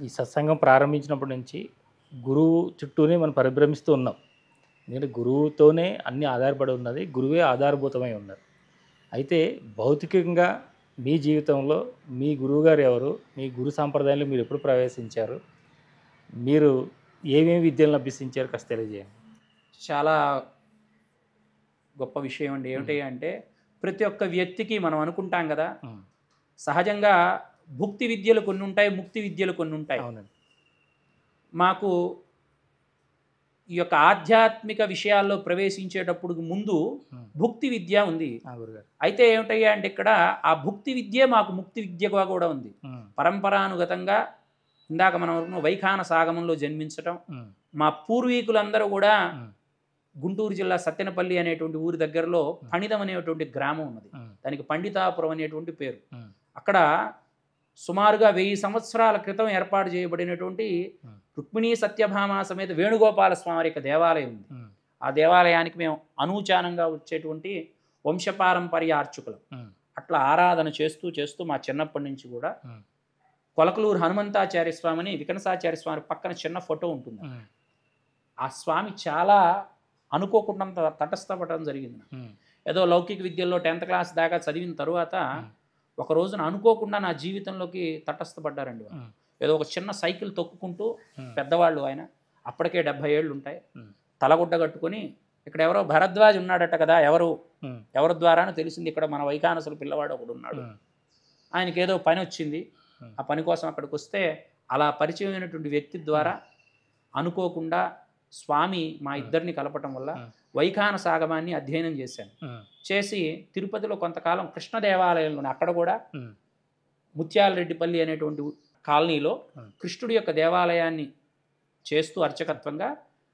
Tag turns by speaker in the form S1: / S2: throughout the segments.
S1: ఈ సత్సంగం ప్రారంభించినప్పటి నుంచి గురువు చుట్టూనే మనం పరిభ్రమిస్తూ ఉన్నాం. ఎందుకంటే గురువుతోనే అన్నీ ఆధారపడి ఉన్నది, గురువే ఆధారభూతమై ఉన్నారు. అయితే భౌతికంగా మీ జీవితంలో మీ గురువుగారు ఎవరు? మీ గురు సాంప్రదాయంలో మీరు ఎప్పుడు ప్రవేశించారు? మీరు ఏమేమి విద్యలను అభ్యసించారు కాస్త తెలియజేయండి.
S2: చాలా గొప్ప విషయం అండి. ఏమిటి అంటే ప్రతి ఒక్క వ్యక్తికి మనం అనుకుంటాం కదా, సహజంగా భుక్తి విద్యలు కొన్ని ఉంటాయి, ముక్తి విద్యలు కొన్ని ఉంటాయి.
S1: అవునండి.
S2: మాకు ఈ యొక్క ఆధ్యాత్మిక విషయాల్లో ప్రవేశించేటప్పుడు ముందు భుక్తి విద్య ఉంది.
S1: గురుగారు.
S2: అయితే ఏమిటయ్యా అంటే ఇక్కడ ఆ భుక్తి విద్యే మాకు ముక్తి విద్యగా కూడా ఉంది. పరంపరానుగతంగా ఇందాక మనం అనుకున్న వైఖాన సాగమంలో జన్మించటం, మా పూర్వీకులందరూ కూడా గుంటూరు జిల్లా సత్తెనపల్లి అనేటువంటి ఊరి దగ్గరలో ఫణిదం అనేటువంటి గ్రామం ఉన్నది. దానికి పండితాపురం అనేటువంటి పేరు. అక్కడ సుమారుగా 1000 సంవత్సరాల క్రితం ఏర్పాటు చేయబడినటువంటి రుక్మిణీ సత్యభామ సమేత వేణుగోపాల స్వామి వారి యొక్క దేవాలయం ఉంది. ఆ దేవాలయానికి మేము అనూచానంగా వచ్చేటువంటి వంశపారంపర్య అర్చకులం. అట్లా ఆరాధన చేస్తూ చేస్తూ మా చిన్నప్పటి నుంచి కూడా కొలకలూరు హనుమంతాచార్య స్వామిని, వికనసాచార్య స్వామి పక్కన చిన్న ఫోటో ఉంటుంది. ఆ స్వామి చాలా అనుకోకుండా తటస్థపడడం జరిగింది. ఏదో లౌకిక విద్యల్లో 10th క్లాస్ దాకా చదివిన తరువాత ఒక రోజున అనుకోకుండా నా జీవితంలోకి తటస్థపడ్డారండి. ఏదో ఒక చిన్న సైకిల్ తొక్కుకుంటూ, పెద్దవాళ్ళు ఆయన, అప్పటికే 70 ఏళ్ళు ఉంటాయి, తలగుడ్డ కట్టుకొని, ఇక్కడ ఎవరో భరద్వాజ్ ఉన్నాడట కదా, ఎవరి ద్వారానో తెలిసింది, ఇక్కడ మన వైఖానసులు పిల్లవాడు ఒకడు ఉన్నాడు, ఆయనకి ఏదో పని వచ్చింది, ఆ పని కోసం అక్కడికి వస్తే అలా పరిచయమైనటువంటి వ్యక్తి ద్వారా అనుకోకుండా స్వామి మా ఇద్దరిని కలపటం వల్ల వైఖాన సాగమాన్ని అధ్యయనం చేశాను. చేసి తిరుపతిలో కొంతకాలం కృష్ణ దేవాలయంలోనే, అక్కడ కూడా ముత్యాలరెడ్డిపల్లి అనేటువంటి కాలనీలో కృష్ణుడి యొక్క దేవాలయాన్ని చేస్తూ అర్చకత్వంగా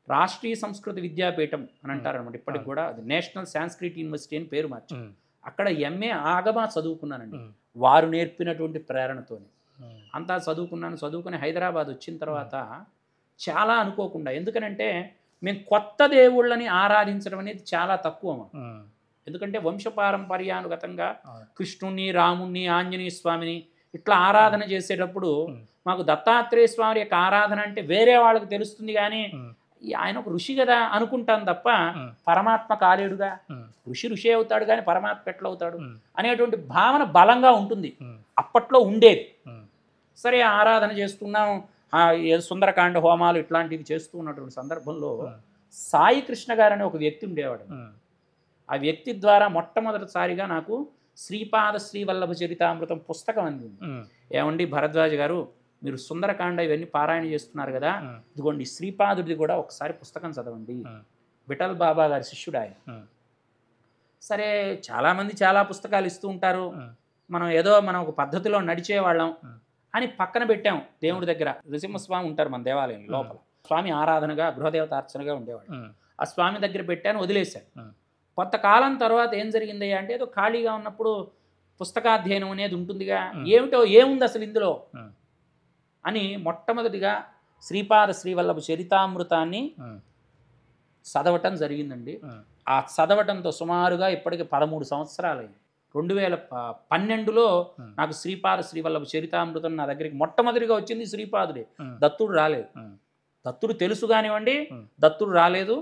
S2: రాష్ట్రీయ సంస్కృత విద్యాపీఠం అని అంటారనమాట. ఇప్పటికి కూడా అది నేషనల్ సాంస్క్రిట్ యూనివర్సిటీ అని పేరు మార్చారు. అక్కడ ఎంఏ ఆగమా చదువుకున్నానండి, వారు నేర్పినటువంటి ప్రేరణతోని అంతా చదువుకుని హైదరాబాద్ వచ్చిన తర్వాత చాలా అనుకోకుండా, ఎందుకనంటే మేము కొత్త దేవుళ్ళని ఆరాధించడం అనేది చాలా తక్కువ. ఎందుకంటే వంశపారంపర్యానుగతంగా కృష్ణుణ్ణి, రాముణ్ణి, ఆంజనేయ స్వామిని ఇట్లా ఆరాధన చేసేటప్పుడు మాకు దత్తాత్రేయ స్వామి యొక్క ఆరాధన అంటే వేరే వాళ్ళకి తెలుస్తుంది, కానీ ఆయన ఒక ఋషి కదా అనుకుంటాం తప్ప పరమాత్మ కాలేడుగా, ఋషి అవుతాడు కానీ పరమాత్మ ఎట్లా అవుతాడు అనేటువంటి భావన బలంగా ఉంటుంది, అప్పట్లో ఉండేది. సరే ఆరాధన చేస్తున్నాం, సుందరకాండ హోమాలు ఇట్లాంటివి చేస్తూ ఉన్నటువంటి సందర్భంలో సాయి కృష్ణ గారు అనే ఒక వ్యక్తి ఉండేవాడు. ఆ వ్యక్తి ద్వారా మొట్టమొదటిసారిగా నాకు శ్రీపాద శ్రీవల్లభ చరితామృతం పుస్తకం అందింది. ఏమండి భరద్వాజ్ గారు, మీరు సుందరకాండ ఇవన్నీ పారాయణ చేస్తున్నారు కదా, ఇదిగోండి శ్రీపాదుడిది కూడా ఒకసారి పుస్తకం చదవండి. విఠల్ బాబా గారి శిష్యుడు ఆయన. సరే చాలామంది చాలా పుస్తకాలు ఇస్తూ ఉంటారు, మనం ఒక పద్ధతిలో నడిచేవాళ్ళం అని పక్కన పెట్టాం. దేవుడి దగ్గర నృసింహస్వామి ఉంటారు మన దేవాలయం లోపల, స్వామి ఆరాధనగా గృహదేవతార్చనగా ఉండేవాడు. ఆ స్వామి దగ్గర పెట్టాను, వదిలేశాను. కొంతకాలం తర్వాత ఏం జరిగింది అంటే, ఏదో ఖాళీగా ఉన్నప్పుడు పుస్తకాధ్యయనం అనేది ఉంటుందిగా, ఏముంది అసలు ఇందులో అని మొట్టమొదటిగా శ్రీపాద శ్రీవల్లభ చరితామృతాన్ని చదవటం జరిగిందండి. ఆ చదవటంతో సుమారుగా ఇప్పటికి 13 సంవత్సరాలు అయింది. 2012లో నాకు శ్రీపాద శ్రీవల్లభ చరితామృతం నా దగ్గరికి మొట్టమొదటిగా వచ్చింది శ్రీపాదుడే, దత్తుడు రాలేదు. దత్తుడు తెలుసు కానివ్వండి, దత్తుడు రాలేదు,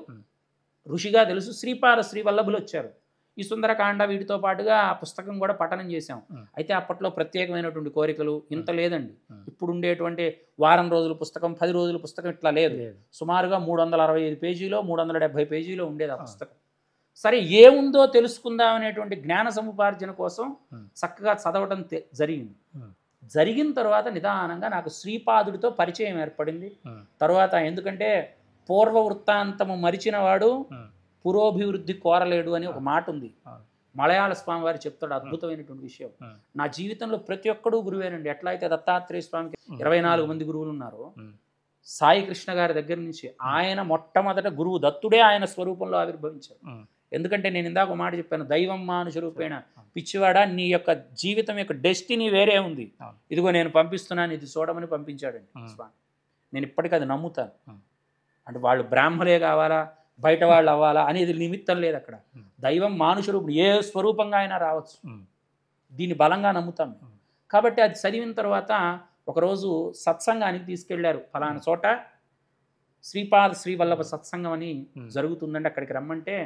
S2: ఋషిగా తెలుసు, శ్రీపాద శ్రీవల్లభులు వచ్చారు. ఈ సుందరకాండ వీటితో పాటుగా ఆ పుస్తకం కూడా పఠనం చేశాం. అయితే అప్పట్లో ప్రత్యేకమైనటువంటి కోరికలు ఇంత లేదండి. ఇప్పుడు ఉండేటువంటి వారం రోజుల పుస్తకం, 10 రోజుల పుస్తకం ఇట్లా లేదు. సుమారుగా 365 పేజీలో 370 పేజీలో ఉండేది ఆ పుస్తకం. సరే ఏముందో తెలుసుకుందాం అనేటువంటి జ్ఞాన సముపార్జన కోసం చక్కగా చదవటం జరిగిన తర్వాత నిదానంగా నాకు శ్రీపాదుడితో పరిచయం ఏర్పడింది. తర్వాత ఎందుకంటే పూర్వ వృత్తాంతము మరిచిన వాడు పురోభివృద్ధి కోరలేడు అని ఒక మాట ఉంది, మలయాళ స్వామి వారు చెప్తాడు. అద్భుతమైనటువంటి విషయం. నా జీవితంలో ప్రతి ఒక్కడూ గురువేనండి. ఎట్లా అయితే దత్తాత్రేయ స్వామికి 24 మంది గురువులు ఉన్నారో, సాయి కృష్ణ గారి దగ్గర నుంచి ఆయన మొట్టమొదట గురువు దత్తుడే ఆయన స్వరూపంలో ఆవిర్భవించారు. ఎందుకంటే నేను ఇందాక ఒక మాట చెప్పాను, దైవం మానుష రూపేణ, పిచ్చివాడా నీ యొక్క జీవితం యొక్క డెస్టినీ వేరే ఉంది, ఇదిగో నేను పంపిస్తున్నాను, ఇది చూడమని పంపించాడండి స్వామి. నేను ఇప్పటికీ అది నమ్ముతాను. అంటే వాళ్ళు బ్రాహ్మలే కావాలా, బయట వాళ్ళు అవ్వాలా అనేది నిమిత్తం లేదు. అక్కడ దైవం మానుష రూపుడు ఏ స్వరూపంగా అయినా రావచ్చు, దీన్ని బలంగా నమ్ముతాం. కాబట్టి అది చదివిన తర్వాత ఒకరోజు సత్సంగానికి తీసుకెళ్లారు. ఫలానా చోట శ్రీపాద శ్రీవల్లభ సత్సంగం అని జరుగుతుందండి, అక్కడికి రమ్మంటే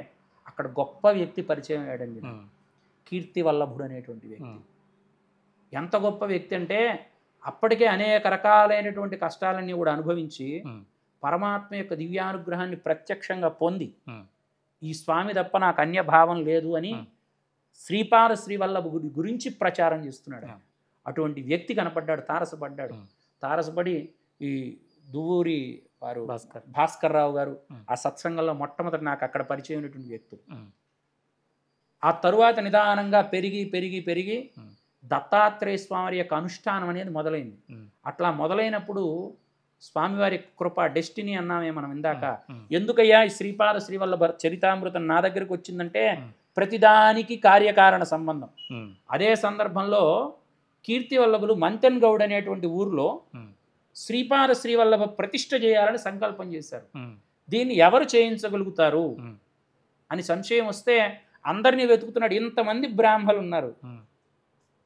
S2: అక్కడ గొప్ప వ్యక్తి పరిచయం అయ్యాడండి. కీర్తి వల్లభుడు అనేటువంటి వ్యక్తి. ఎంత గొప్ప వ్యక్తి అంటే అప్పటికే అనేక రకాలైనటువంటి కష్టాలన్నీ కూడా అనుభవించి పరమాత్మ యొక్క దివ్యానుగ్రహాన్ని ప్రత్యక్షంగా పొంది ఈ స్వామి తప్ప నాకు అన్య భావం లేదు అని శ్రీపాద శ్రీవల్లభుడి గురించి ప్రచారం చేస్తున్నాడు. అటువంటి వ్యక్తి కనపడ్డాడు, తారసపడ్డాడు. తారసపడి ఈ దువ్వూరి వారు భాస్కర్ రావు గారు ఆ సత్సంగంలో మొట్టమొదటి నాకు అక్కడ పరిచయం అయినటువంటి వ్యక్తులు. ఆ తరువాత నిదానంగా పెరిగి పెరిగి పెరిగి దత్తాత్రేయ స్వామి యొక్క అనుష్ఠానం అనేది మొదలైంది. అట్లా మొదలైనప్పుడు స్వామివారి కృప, డెస్టినీ అన్నామే మనం ఇందాక. ఎందుకయ్యా ఈ శ్రీపాద శ్రీవల్లభ చరితామృతం నా దగ్గరికి వచ్చిందంటే ప్రతిదానికి కార్యకారణ సంబంధం. అదే సందర్భంలో కీర్తి వల్లభులు మంతెన్ గౌడ్ అనేటువంటి ఊర్లో శ్రీపాద శ్రీవల్లభ ప్రతిష్ఠ చేయాలని సంకల్పం చేశారు. దీన్ని ఎవరు చేయించగలుగుతారు అని సంశయం వస్తే అందరినీ వెతుకుతున్నాడు. ఇంతమంది బ్రాహ్మలు ఉన్నారు,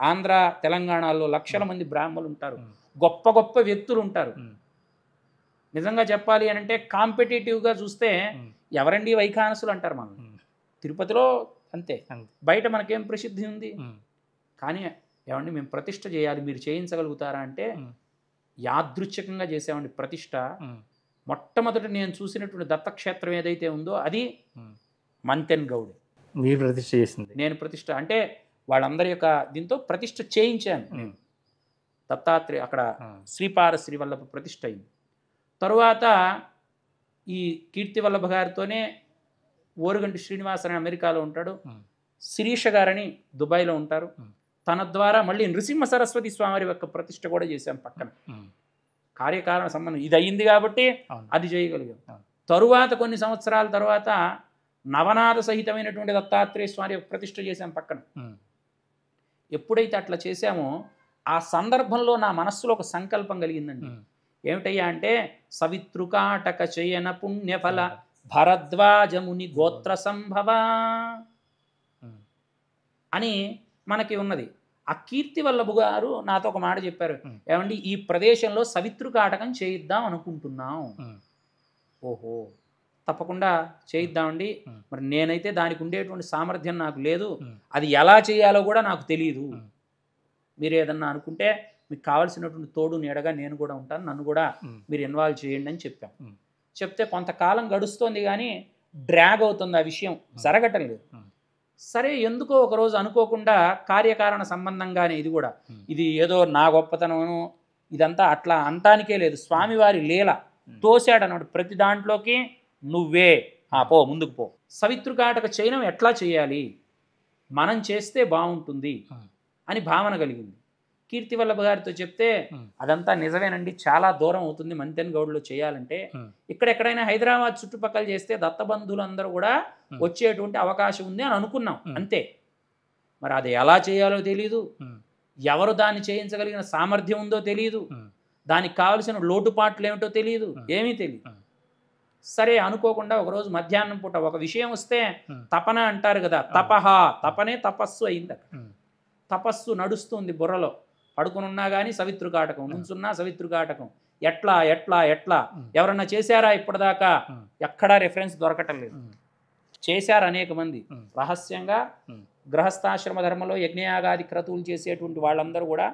S2: ఆంధ్ర తెలంగాణలో లక్షల మంది బ్రాహ్మలు ఉంటారు, గొప్ప గొప్ప వ్యక్తులు ఉంటారు. నిజంగా చెప్పాలి అని అంటే కాంపిటేటివ్గా చూస్తే ఎవరండి వైఖానసులు అంటారు మనం. తిరుపతిలో అంతే, బయట మనకేం ప్రసిద్ధి ఉంది. కానీ ఏమండి మేము ప్రతిష్ఠ చేయాలి, మీరు చేయించగలుగుతారా అంటే యాదృచ్ఛికంగా చేసామండి ప్రతిష్ఠ. మొట్టమొదటి నేను చూసినటువంటి దత్తక్షేత్రం ఏదైతే ఉందో అది మంతెన్ గౌడ్.
S1: మీరు ప్రతిష్ఠ చేసింది? నేను
S2: ప్రతిష్ఠ అంటే వాళ్ళందరి యొక్క దీంతో ప్రతిష్ఠ చేయించాను. దత్తాత్రేయ అక్కడ శ్రీపాద శ్రీవల్లభ ప్రతిష్ఠ అయింది. తరువాత ఈ కీర్తి వల్లభ గారితోనే ఓరుగంటి శ్రీనివాసన్ అమెరికాలో ఉంటాడు, శిరీష గారని దుబాయ్లో ఉంటారు. తన ద్వారా మళ్ళీ నృసింహ సరస్వతి స్వామి యొక్క ప్రతిష్ఠ కూడా చేశాం పక్కన. కార్యకారణ సంబంధం ఇది అయ్యింది కాబట్టి అది చేయగలిగాం. తరువాత కొన్ని సంవత్సరాల తర్వాత నవనాథ సహితమైనటువంటి దత్తాత్రేయ స్వామి యొక్క ప్రతిష్ఠ చేశాం పక్కన. ఎప్పుడైతే అట్లా చేశామో ఆ సందర్భంలో నా మనస్సులో ఒక సంకల్పం కలిగిందండి. ఏమిటయ్యా అంటే సవితృకాటక చయన పుణ్యఫల భరద్వాజముని గోత్ర సంభవ అని మనకి ఉన్నది. ఆ కీర్తి వల్లభు గారు నాతో ఒక మాట చెప్పారు, ఏమండి ఈ ప్రదేశంలో సవితృకాటకం చేయిద్దాం అనుకుంటున్నాం. ఓహో తప్పకుండా చేయిద్దామండి. మరి నేనైతే దానికి ఉండేటువంటి సామర్థ్యం నాకు లేదు, అది ఎలా చేయాలో కూడా నాకు తెలియదు. మీరు ఏదన్నా అనుకుంటే మీకు కావాల్సినటువంటి తోడు నీడగా నేను కూడా ఉంటాను, నన్ను కూడా మీరు ఇన్వాల్వ్ చేయండి అని చెప్పాం. చెప్తే కొంతకాలం గడుస్తోంది కానీ డ్రాగ్ అవుతుంది, ఆ విషయం జరగటం లేదు. సరే ఎందుకో ఒకరోజు అనుకోకుండా కార్యకారణ సంబంధంగానే ఇది కూడా, ఇది ఏదో నా గొప్పతనము ఇదంతా అట్లా అంతానికే లేదు, స్వామివారి లీల తోసాడు అన్నమాట. ప్రతి దాంట్లోకి నువ్వే పో ముందుకు పో. సవితృకాటక చైనం ఎట్లా చేయాలి, మనం చేస్తే బాగుంటుంది అని భావన కలిగింది. కీర్తి వల్లభ గారితో చెప్తే అదంతా నిజమేనండి, చాలా దూరం అవుతుంది మంతెన్ గౌడ్లో చేయాలంటే, ఇక్కడెక్కడైనా హైదరాబాద్ చుట్టుపక్కల చేస్తే దత్తబంధువులందరూ కూడా వచ్చేటువంటి అవకాశం ఉంది అని అనుకున్నాం అంతే. మరి అది ఎలా చేయాలో తెలియదు, ఎవరు దాన్ని చేయించగలిగిన సామర్థ్యం ఉందో తెలియదు, దానికి కావలసిన లోటుపాట్లు ఏమిటో తెలియదు, ఏమీ తెలియదు. సరే అనుకోకుండా ఒకరోజు మధ్యాహ్నం పూట ఒక విషయం వస్తే తపన అంటారు కదా, తపనే తపస్సు అయింది. తపస్సు నడుస్తుంది బుర్రలో, పడుకుని ఉన్నా కానీ సవితృకాటకం, నుంచున్నా సవితృకాటకం. ఎట్లా ఎట్లా ఎట్లా ఎవరన్నా చేశారా ఇప్పటిదాకా? ఎక్కడా రెఫరెన్స్ దొరకటం లేదు. చేశారు అనేక మంది రహస్యంగా. గృహస్థాశ్రమ ధర్మంలో యజ్ఞయాగాది క్రతువులు చేసేటువంటి వాళ్ళందరూ కూడా,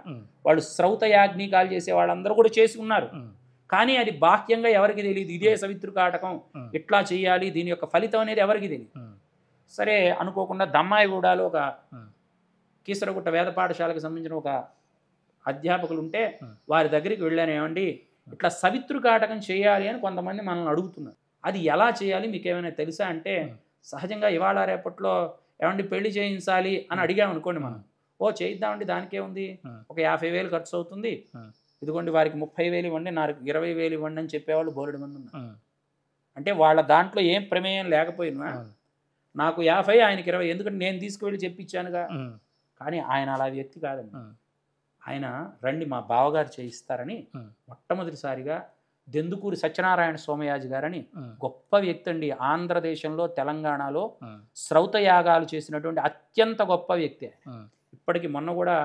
S2: వాళ్ళు శ్రౌత యాజ్ఞికాలు చేసే వాళ్ళందరూ కూడా చేసి ఉన్నారు. కానీ అది బాహ్యంగా ఎవరికి తెలియదు, ఇదే సవితృకాటకం ఇట్లా చేయాలి, దీని యొక్క ఫలితం అనేది ఎవరికి తెలియదు. సరే అనుకోకుండా దమ్మాయిగూడలో ఒక కీసరగుట్ట వేద పాఠశాలకు సంబంధించిన ఒక అధ్యాపకులు ఉంటే వారి దగ్గరికి వెళ్ళాను, ఏమండి ఇట్లా సవితృకాటకం చేయాలి అని కొంతమంది మనల్ని అడుగుతున్నారు, అది ఎలా చేయాలి మీకు ఏమైనా తెలుసా అంటే, సహజంగా ఇవాళ రేపట్లో ఏమండి పెళ్లి చేయించాలి అని అడిగామనుకోండి మనం, చేయిద్దామండి దానికే ఉంది, ఒక 50,000 ఖర్చు అవుతుంది, ఇదిగోండి వారికి 30,000 ఇవ్వండి, నాకు 20,000 ఇవ్వండి అని చెప్పేవాళ్ళు బోలెడు మంది ఉన్నారు. అంటే వాళ్ళ దాంట్లో ఏం ప్రమేయం లేకపోయినా నాకు 50 ఆయనకి 20, ఎందుకంటే నేను తీసుకువెళ్ళి చెప్పించానుగా. కానీ ఆయన అలా వ్యక్తి కాదండి. ఆయన రండి మా బావగారు చేయిస్తారని మొట్టమొదటిసారిగా దెందుకూరి సత్యనారాయణ సోమయాజి గారని గొప్ప వ్యక్తి అండి, ఆంధ్రదేశంలో తెలంగాణలో శ్రౌత యాగాలు చేసినటువంటి అత్యంత గొప్ప వ్యక్తి. ఇప్పటికి మొన్న కూడా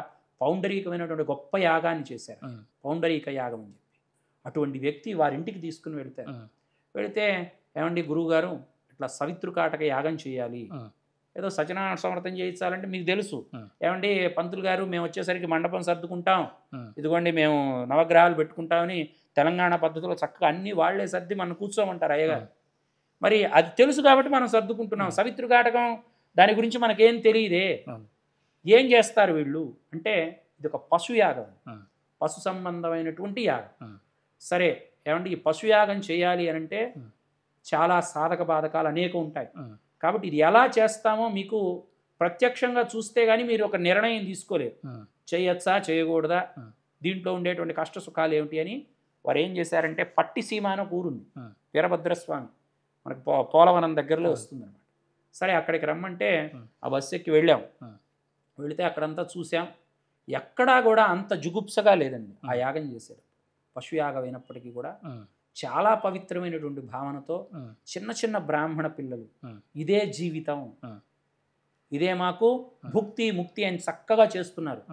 S2: పౌండరీకమైనటువంటి గొప్ప యాగాన్ని చేశారు. పౌండరీక యాగం అని చెప్పి అటువంటి వ్యక్తి వారింటికి తీసుకుని వెళ్తారు. వెళితే ఏమండి గురువుగారు ఇట్లా సవితృకాటక యాగం చేయాలి, ఏదో సత్యనారాయణ సమర్థం చేయించాలంటే మీకు తెలుసు, ఏమండి పంతులు గారు మేము వచ్చేసరికి మండపం సర్దుకుంటాం, ఇదిగోండి మేము నవగ్రహాలు పెట్టుకుంటామని తెలంగాణ పద్ధతిలో చక్కగా అన్నీ వాళ్లే సర్ది మనం కూర్చోమంటారు అయ్యగారు. మరి అది తెలుసు కాబట్టి మనం సర్దుకుంటున్నాం. సవితృకాటకం దాని గురించి మనకేం తెలియదే, ఏం చేస్తారు వీళ్ళు అంటే ఇది ఒక పశుయాగం, పశు సంబంధమైనటువంటి యాగం. సరే ఏమంటే ఈ పశుయాగం చేయాలి అని అంటే చాలా సాధక బాధకాలు అనేకం ఉంటాయి. కాబట్టి ఇది ఎలా చేస్తామో మీకు ప్రత్యక్షంగా చూస్తే కానీ మీరు ఒక నిర్ణయం తీసుకోలేరు, చేయొచ్చా చేయకూడదా, దీంట్లో ఉండేటువంటి కష్ట సుఖాలు ఏమిటి అని. వారు ఏం చేశారంటే పట్టిసీమ అని ఒక ఊరుంది, వీరభద్రస్వామి మనకు పోలవనం దగ్గరలో వస్తుంది అనమాట. సరే అక్కడికి రమ్మంటే ఆ బస్సు ఎక్కి వెళ్ళాం. వెళితే అక్కడంతా చూసాం, ఎక్కడా కూడా అంత జుగుప్సగా లేదండి ఆ యాగం చేశారు. పశుయాగం అయినప్పటికీ కూడా చాలా పవిత్రమైనటువంటి భావనతో చిన్న చిన్న బ్రాహ్మణ పిల్లలు ఇదే జీవితం, ఇదే మాకు భుక్తి ముక్తి అని చక్కగా చేస్తున్నారు.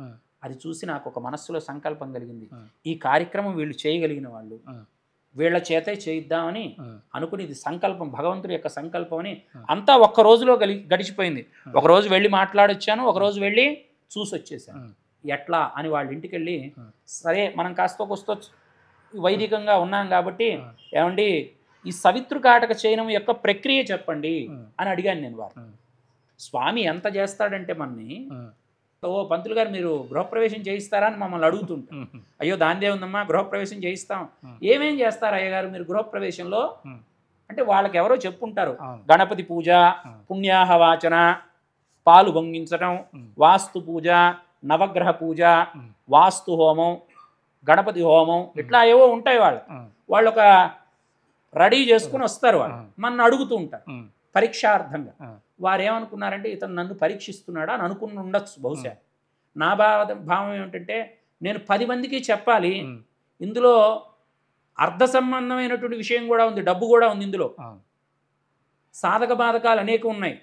S2: అది చూసి నాకు ఒక మనస్సులో సంకల్పం కలిగింది, ఈ కార్యక్రమం వీళ్ళు చేయగలిగిన వాళ్ళు, వీళ్ళ చేతే చేయిద్దామని అనుకుని ఇది సంకల్పం, భగవంతుడి యొక్క సంకల్పం అని అంతా ఒక్క రోజులో గడిచిపోయింది. ఒకరోజు వెళ్ళి మాట్లాడొచ్చాను, ఒకరోజు వెళ్ళి చూసి వచ్చేసాను. ఎట్లా అని వాళ్ళ ఇంటికి వెళ్ళి, సరే మనం కాస్త కొస్తో వైదికంగా ఉన్నాం కాబట్టి ఏమండి ఈ సవితృకాటక చయనం యొక్క ప్రక్రియ చెప్పండి అని అడిగాను నేను. వారు స్వామి ఎంత చేస్తాడంటే మనని, ఓ పంతులు గారు మీరు గృహప్రవేశం చేయిస్తారా అని మమ్మల్ని అడుగుతుంటాం. అయ్యో దానిదే ఉందమ్మా, గృహప్రవేశం చేయిస్తాం. ఏమేం చేస్తారు అయ్యగారు మీరు గృహప్రవేశంలో అంటే వాళ్ళకి ఎవరో చెప్పుంటారు, గణపతి పూజ, పుణ్యాహవాచన, పాలు పొంగించడం, వాస్తు పూజ, నవగ్రహ పూజ, వాస్తు హోమం, గణపతి హోమం, ఇట్లా ఏవో ఉంటాయి. వాళ్ళు ఒక రెడీ చేసుకుని వస్తారు. వాళ్ళు మన అడుగుతూ ఉంటారు పరీక్షార్థంగా. వారు ఏమనుకున్నారంటే ఇతను నన్ను పరీక్షిస్తున్నాడా అని అనుకుని ఉండొచ్చు బహుశా. నా భావం ఏమిటంటే నేను 10 మందికి చెప్పాలి, ఇందులో అర్ధ సంబంధమైనటువంటి విషయం కూడా ఉంది, డబ్బు కూడా ఉంది ఇందులో, సాధక బాధకాలు అనేక ఉన్నాయి.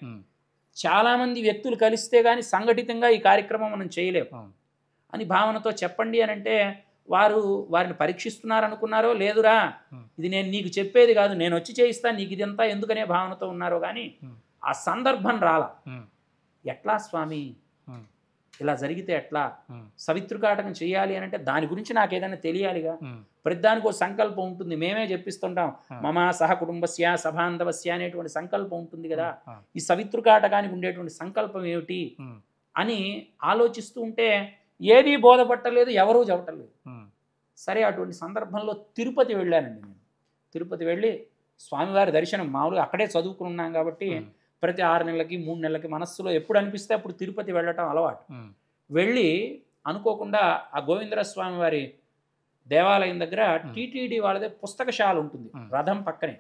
S2: చాలామంది వ్యక్తులు కలిస్తే కానీ సంఘటితంగా ఈ కార్యక్రమం మనం చేయలేము అని భావనతో చెప్పండి అని అంటే వారిని పరీక్షిస్తున్నారనుకున్నారో లేదురా, ఇది నేను నీకు చెప్పేది కాదు, నేను వచ్చి చేయిస్తాను నీకు ఇదంతా ఎందుకనే భావనతో ఉన్నారో కానీ ఆ సందర్భం రాలా. ఎట్లా స్వామి ఇలా జరిగితే ఎట్లా, సవితృకాటకం చేయాలి అని అంటే దాని గురించి నాకు ఏదైనా తెలియాలిగా, ప్రతిదానికి ఒక సంకల్పం ఉంటుంది. మేమే చెప్పిస్తుంటాం, మమ సహ కుటుంబస్య సభాంధవస్య అనేటువంటి సంకల్పం ఉంటుంది కదా. ఈ సవితృకాటకానికి ఉండేటువంటి సంకల్పం ఏమిటి అని ఆలోచిస్తూ ఉంటే ఏదీ బోధపట్టలేదు, ఎవరూ చెప్పటలేదు. సరే అటువంటి సందర్భంలో తిరుపతి వెళ్ళానండి నేను. తిరుపతి వెళ్ళి స్వామివారి దర్శనం మామూలుగా అక్కడే చదువుకుని ఉన్నాం కాబట్టి ప్రతి 6 నెలలకి 3 నెలలకి మనస్సులో ఎప్పుడు అనిపిస్తే అప్పుడు తిరుపతి వెళ్ళటం అలవాటు. వెళ్ళి అనుకోకుండా ఆ గోవిందర స్వామి వారి దేవాలయం దగ్గర టీటీడీ వాళ్ళదే పుస్తకశాల ఉంటుంది రథం పక్కనే.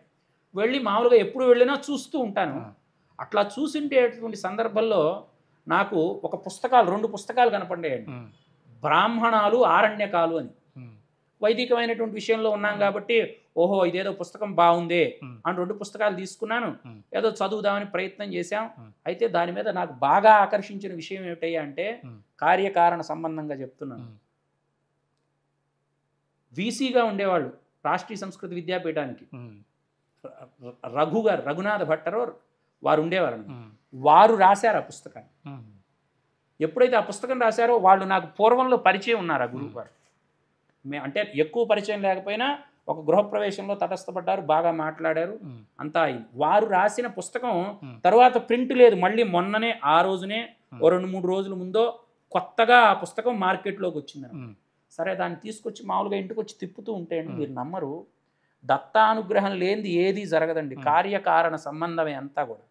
S2: వెళ్ళి మామూలుగా ఎప్పుడు వెళ్ళినా చూస్తూ ఉంటాను. అట్లా చూసింటేటువంటి సందర్భంలో నాకు ఒక పుస్తకాలు 2 పుస్తకాలు కనపడ్డాయండి. బ్రాహ్మణాలు ఆరణ్యకాలు అని. వైదికమైనటువంటి విషయంలో ఉన్నాం కాబట్టి ఓహో ఇదేదో పుస్తకం బాగుందే అని 2 పుస్తకాలు తీసుకున్నాను. ఏదో చదువుదామని ప్రయత్నం చేశాం. అయితే దాని మీద నాకు బాగా ఆకర్షించిన విషయం ఏమిటయ్యా అంటే కార్యకారణ సంబంధంగా చెప్తున్నాను. వీసీగా ఉండేవాళ్ళు రాష్ట్రీయ సంస్కృత విద్యాపీఠానికి రఘునాథ భట్టరో వారు ఉండేవారు. వారు రాశారు ఆ పుస్తకాన్ని. ఎప్పుడైతే ఆ పుస్తకం రాశారో వాళ్ళు నాకు పూర్వంలో పరిచయం ఉన్నారు ఆ గురువు గారు. అంటే ఎక్కువ పరిచయం లేకపోయినా ఒక గృహప్రవేశంలో తటస్థపడ్డారు, బాగా మాట్లాడారు, అంతా అయింది. వారు రాసిన పుస్తకం తర్వాత ప్రింట్ లేదు, మళ్ళీ మొన్ననే ఆ రోజునే 2-3 రోజుల ముందో కొత్తగా ఆ పుస్తకం మార్కెట్లోకి వచ్చింది. సరే దాన్ని తీసుకొచ్చి మామూలుగా ఇంటికి వచ్చి తిప్పుతూ ఉంటే మీరు నమ్మరు, దత్తానుగ్రహం లేనిది ఏది జరగదండి, కార్యకారణ సంబంధమే అంతా కూడా.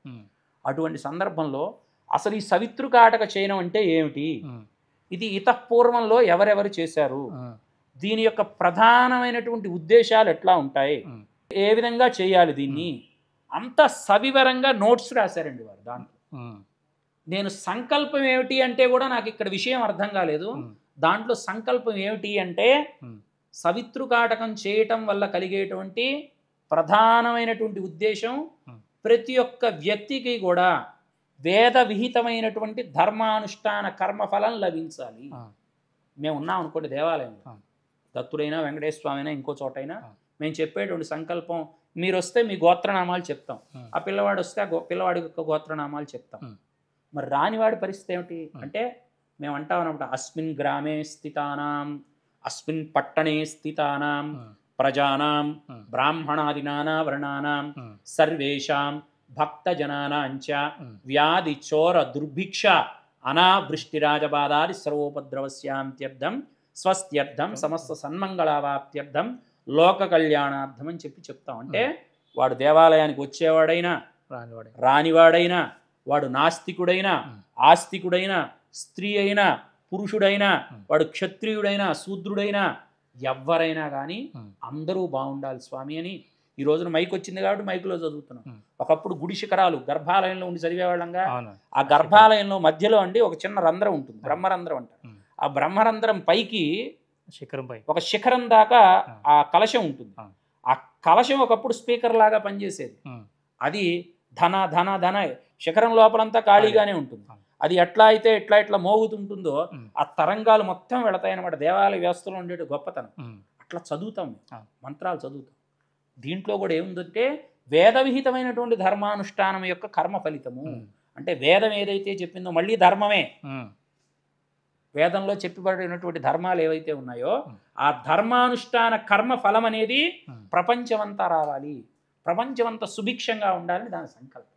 S2: అటువంటి సందర్భంలో అసలు ఈ సవితృకాటక చయనం అంటే ఏమిటి, ఇది ఇతపూర్వంలో ఎవరెవరు చేశారు, దీని యొక్క ప్రధానమైనటువంటి ఉద్దేశాలు ఎట్లా ఉంటాయి, ఏ విధంగా చేయాలి దీన్ని అంత సవివరంగా నోట్స్ రాశారండి వారు. దాంట్లో నేను సంకల్పం ఏమిటి అంటే కూడా నాకు ఇక్కడ విషయం అర్థం కాలేదు. దాంట్లో సంకల్పం ఏమిటి అంటే సవితృకాటకం చేయటం వల్ల కలిగేటువంటి ప్రధానమైనటువంటి ఉద్దేశం ప్రతి ఒక్క వ్యక్తికి కూడా వేద విహితమైనటువంటి ధర్మానుష్ఠాన కర్మఫలం లభించాలి. మేము ఉన్నాం అనుకోండి దేవాలయంలో, దత్తుడైనా వెంకటేశ్వర స్వామి అయినా ఇంకో చోటైనా, మేము చెప్పేటువంటి సంకల్పం, మీరు వస్తే మీ గోత్రనామాలు చెప్తాం, ఆ పిల్లవాడు వస్తే ఆ పిల్లవాడి యొక్క గోత్రనామాలు చెప్తాం. మరి రానివాడి పరిస్థితి ఏమిటి అంటే, మేము అంటాం అన్నమాట, అస్మిన్ గ్రామే స్థితానాం అస్మిన్ పట్టణే స్థితానాం ప్రజానాం బ్రాహ్మణాదినానా వర్ణానాం సర్వేషాం భక్తజనానాంచ వ్యాధి చోర దుర్భిక్ష అనావృష్టిరాజబాధాది సర్వోపద్రవస్యాంత్యర్థం స్వస్త్యర్థం సమస్త సన్మంగళావాప్త్యర్థం లోక కళ్యాణార్థం అని చెప్తాం. అంటే వాడు దేవాలయానికి వచ్చేవాడైనా రానివాడైనా, వాడు నాస్తికుడైనా ఆస్తికుడైనా, స్త్రీ అయినా పురుషుడైనా, వాడు క్షత్రియుడైనా శూద్రుడైనా, ఎవరైనా కానీ అందరూ బాగుండాలి స్వామి అని ఈ రోజున మైక్ వచ్చింది కాబట్టి మైకులో చదువుతున్నాం. ఒకప్పుడు గుడి శిఖరాలు గర్భాలయంలో ఉండి చదివేవాళ్ళంగా, ఆ గర్భాలయంలో మధ్యలో అండి ఒక చిన్న రంధ్రం ఉంటుంది, బ్రహ్మరంధ్రం అంటారు. ఆ బ్రహ్మరంధ్రం పైకి ఒక శిఖరం దాకా ఆ కలశం ఉంటుంది. ఆ కలశం ఒకప్పుడు స్పీకర్ లాగా పనిచేసేది. అది ధన ధన ధన శిఖరం లోపలంతా ఖాళీగానే ఉంటుంది. అది ఎట్లా అయితే ఎట్లా మోగుతుంటుందో ఆ తరంగాలు మొత్తం వెళతాయన్నమాట. దేవాలయ వ్యవస్థలో ఉండే గొప్పతనం. అట్లా చదువుతాం, మంత్రాలు చదువుతాం. దీంట్లో కూడా ఏముందంటే వేద విహితమైనటువంటి ధర్మానుష్ఠానం యొక్క కర్మ ఫలితము. అంటే వేదం ఏదైతే చెప్పిందో మళ్ళీ ధర్మమే. వేదంలో చెప్పబడినటువంటి ధర్మాలు ఏవైతే ఉన్నాయో ఆ ధర్మానుష్ఠాన కర్మ ఫలం అనేది ప్రపంచమంతా రావాలి, ప్రపంచమంతా సుభిక్షంగా ఉండాలని దాని సంకల్పం.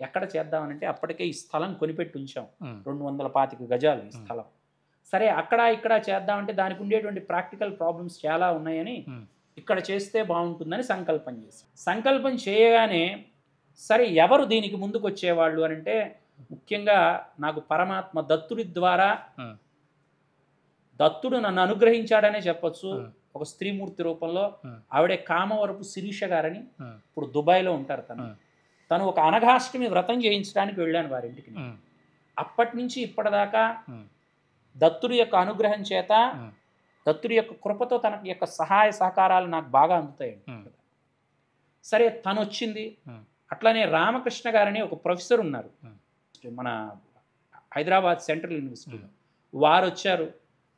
S2: ఎక్కడ చేద్దామనంటే అప్పటికే ఈ స్థలం కొనిపెట్టి ఉంచాం, 225 గజాలు ఈ స్థలం. సరే అక్కడ ఇక్కడ చేద్దామంటే దానికి ఉండేటువంటి ప్రాక్టికల్ ప్రాబ్లమ్స్ చాలా ఉన్నాయని ఇక్కడ చేస్తే బాగుంటుందని సంకల్పం చేశాం. సంకల్పం చేయగానే సరే ఎవరు దీనికి ముందుకు వచ్చేవాళ్ళు అని అంటే, ముఖ్యంగా నాకు పరమాత్మ దత్తుడి ద్వారా, దత్తుడు నన్ను అనుగ్రహించాడనే చెప్పొచ్చు. ఒక స్త్రీమూర్తి రూపంలో ఆవిడే కామవరపు శిరీష గారని, ఇప్పుడు దుబాయ్లో ఉంటారు. తను ఒక అనఘాష్టమి వ్రతం చేయించడానికి వెళ్ళాను వారింటికి. అప్పటి నుంచి ఇప్పటిదాకా దత్తుడి యొక్క అనుగ్రహం చేత, దత్తుడి యొక్క కృపతో తన యొక్క సహాయ సహకారాలు నాకు బాగా అందుతాయండి. సరే తను వచ్చింది. అట్లానే రామకృష్ణ గారని ఒక ప్రొఫెసర్ ఉన్నారు మన హైదరాబాద్ సెంట్రల్ యూనివర్సిటీలో, వారు వచ్చారు.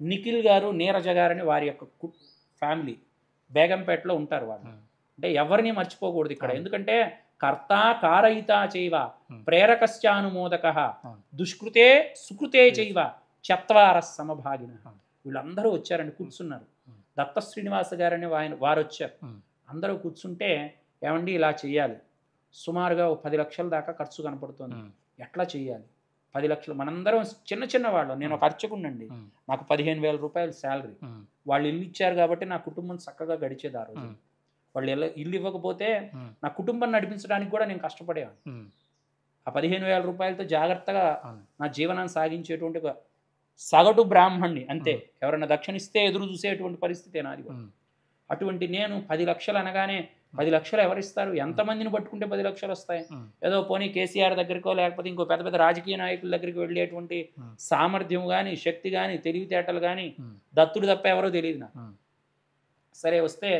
S2: నిఖిల్ గారు, నీరజ గారని వారి యొక్క ఫ్యామిలీ బేగంపేటలో ఉంటారు వాళ్ళు. అంటే ఎవరిని మర్చిపోకూడదు ఇక్కడ, ఎందుకంటే కర్త కారయిత చైవ ప్రేరకశ్చానుమోదక దుష్కృతే సుకృతే చైవ చత్వార సమభాగిన. వీళ్ళందరూ వచ్చారండి, కూర్చున్నారు. దత్త శ్రీనివాస గారని వారు వచ్చారు. అందరూ కూర్చుంటే, ఏమండి ఇలా చేయాలి, సుమారుగా 10 లక్షల దాకా ఖర్చు కనపడుతుంది, ఎట్లా చేయాలి? 10 లక్షలు, మనందరం చిన్న చిన్న వాళ్ళు. నేను ఒక అర్చకుడినండి, నాకు 15,000 రూపాయలు శాలరీ. వాళ్ళు ఇల్లు ఇచ్చారు కాబట్టి నా కుటుంబం చక్కగా గడిచేది. ఆ రోజు వాళ్ళు ఇల్లు ఇవ్వకపోతే నా కుటుంబం నడిపించడానికి కూడా నేను కష్టపడేవాడిని. ఆ 15,000 రూపాయలతో జాగ్రత్తగా నా జీవనాన్ని సాగించేటువంటి ఒక సగటు బ్రాహ్మణ్ణి అంతే. ఎవరైనా దక్షిణిస్తే ఎదురు చూసేటువంటి పరిస్థితి నాది. అటువంటి నేను 10 లక్షలు అనగానే, 10 లక్షలు ఎవరిస్తారు? ఎంతమందిని పట్టుకుంటే 10 లక్షలు వస్తాయి? ఏదో పోనీ కేసీఆర్ దగ్గరికో లేకపోతే ఇంకో పెద్ద పెద్ద రాజకీయ నాయకుల దగ్గరికి వెళ్ళేటువంటి సామర్థ్యం కానీ, శక్తి కానీ, తెలివితేటలు కానీ దత్తుడు తప్ప ఎవరో తెలియదు నాకు. సరే వస్తే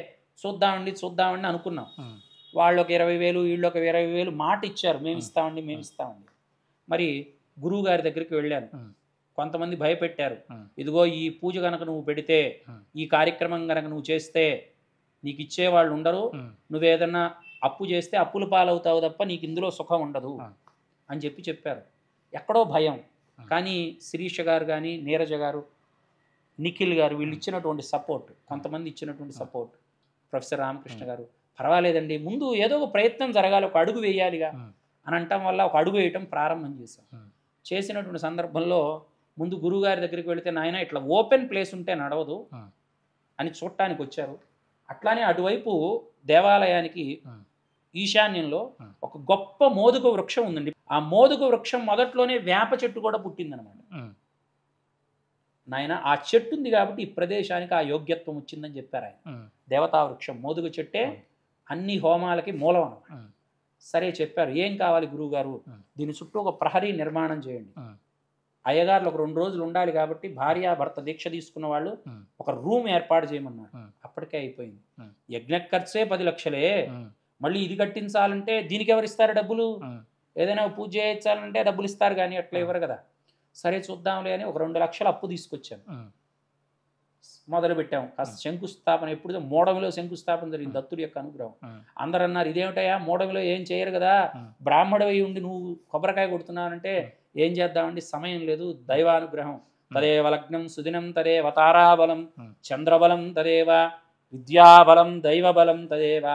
S2: చూద్దామండి అనుకున్నాం. వాళ్ళు ఒక 20,000, వీళ్ళు ఒక 20,000 మాట ఇచ్చారు, మేము ఇస్తామండి. మరి గురువు గారి దగ్గరికి వెళ్ళాను. కొంతమంది భయపెట్టారు, ఇదిగో ఈ పూజ కనుక నువ్వు పెడితే, ఈ కార్యక్రమం కనుక నువ్వు చేస్తే నీకు ఇచ్చేవాళ్ళు ఉండరు, నువ్వేదన్నా అప్పు చేస్తే అప్పుల పాలవుతావు తప్ప నీకు ఇందులో సుఖం ఉండదు అని చెప్పారు. ఎక్కడో భయం. కానీ శిరీష గారు కానీ, నీరజ గారు, నిఖిల్ గారు వీళ్ళు ఇచ్చినటువంటి సపోర్ట్, కొంతమంది ఇచ్చినటువంటి సపోర్ట్, ప్రొఫెసర్ రామకృష్ణ గారు, పర్వాలేదండి ముందు ఏదో ఒక ప్రయత్నం జరగాలి, ఒక అడుగు వేయాలిగా అని అంటాం వల్ల ఒక అడుగు వేయటం ప్రారంభం చేశాం. చేసినటువంటి సందర్భంలో ముందు గురువుగారి దగ్గరికి వెళితే, నాయన ఇట్లా ఓపెన్ ప్లేస్ ఉంటే నడవదు అని చూడటానికి వచ్చారు. అట్లానే అటువైపు దేవాలయానికి ఈశాన్యంలో ఒక గొప్ప మోదుక వృక్షం ఉందండి. ఆ మోదుక వృక్షం మొదట్లోనే వేప చెట్టు కూడా పుట్టిందనమాట. నాయన ఆ చెట్టు ఉంది కాబట్టి ఈ ప్రదేశానికి ఆ యోగ్యత్వం వచ్చిందని చెప్పారు ఆయన. దేవతా వృక్షం మోదుగ చెట్టే అన్ని హోమాలకి మూలం అన్నమాట. సరే చెప్పారు, ఏం కావాలి గురువు గారు? దీని చుట్టూ ఒక ప్రహరీ నిర్మాణం చేయండి. అయ్యగారులు ఒక 2 రోజులు ఉండాలి కాబట్టి భార్య భర్త దీక్ష తీసుకున్న వాళ్ళు ఒక రూమ్ ఏర్పాటు చేయమన్నారు. అప్పటికే అయిపోయింది. యజ్ఞ ఖర్చే 10 లక్షలే, మళ్ళీ ఇది కట్టించాలంటే దీనికి ఎవరు ఇస్తారు డబ్బులు? ఏదైనా పూజ చేయించాలంటే డబ్బులు ఇస్తారు కానీ అట్లా ఇవ్వరు కదా. సరే చూద్దాంలే అని ఒక 2 లక్షలు అప్పు తీసుకొచ్చాను. మొదలు పెట్టాము. కాస్త శంకుస్థాపన ఎప్పుడు మోడమిలో శంకుస్థాపన జరిగింది, దత్తుడి యొక్క అనుగ్రహం. అందరు అన్నారు, ఇదేమిటయా మోడమిలో ఏం చేయరు కదా, బ్రాహ్మణుడై ఉండి నువ్వు కొబ్బరికాయ కొడుతున్నావంటే ఏం చేద్దామండి, సమయం లేదు, దైవానుగ్రహం. తదేవ లగ్నం సుదినం తదేవ తారాబలం చంద్రబలం తదేవ విద్యాబలం దైవబలం తదేవ